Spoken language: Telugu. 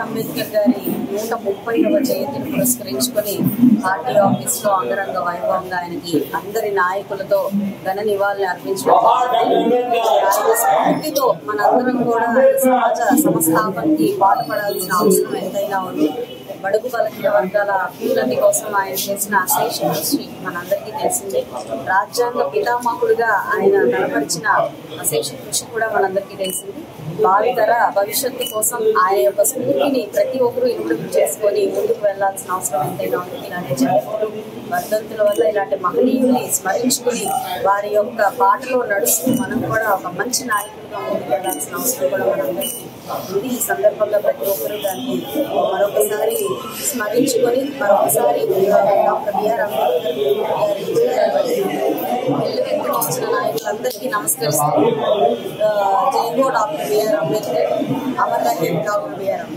అంబేద్కర్ గారి 130వ జయంతిని పురస్కరించుకొని పార్టీ ఆఫీస్ లో అంగరంగ వైభవంగా ఆయనకి అందరి నాయకులతో ఘన నివాళులు అర్పించడం స్ఫూర్తితో మనందరం కూడా సమాజ సంస్థాపనకి పాటుపడాల్సిన అవసరం ఎంతైనా ఉంది. బడుగు బలహీన వర్గాల అభ్యున్నతి కోసం ఆయన చేసిన అశేష కృషి మనందరికీ తెలిసిందే. రాజ్యాంగ పితామహుడుగా ఆయన కనపరిచిన అశేష కృషి కూడా మనందరికీ తెలిసింది. భావితర భవిష్యత్తు కోసం ఆయన యొక్క స్ఫూర్తిని ప్రతి ఒక్కరూ ఇనుమడుగు చేసుకొని ముందుకు వెళ్లాల్సిన అవసరం ఎంతైనా ఉంది. ఇలాంటి జయంతులు వర్ధంతుల వల్ల ఇలాంటి మహనీయుల్ని స్మరించుకుని వారి యొక్క బాటలో నడుస్తూ మనం కూడా ఒక మంచి నాయకులుగా ముందుకు వెళ్లాల్సిన అవసరం కూడా మనందరికీ ఉంది. ఈ సందర్భంగా ప్రతి ఒక్కరూ దాన్ని మరొకసారి స్మరించుకొని మరొకసారి డాక్టర్ బిఆర్ అంబేద్కర్ ఎల్లువెత్తున వచ్చిన నాయకులందరికీ నమస్కరిస్తూ జై హో డాక్టర్ బిఆర్ అంబేద్కర్, అమర్ రహే డాక్టర్ బిఆర్ అంబేద్కర్.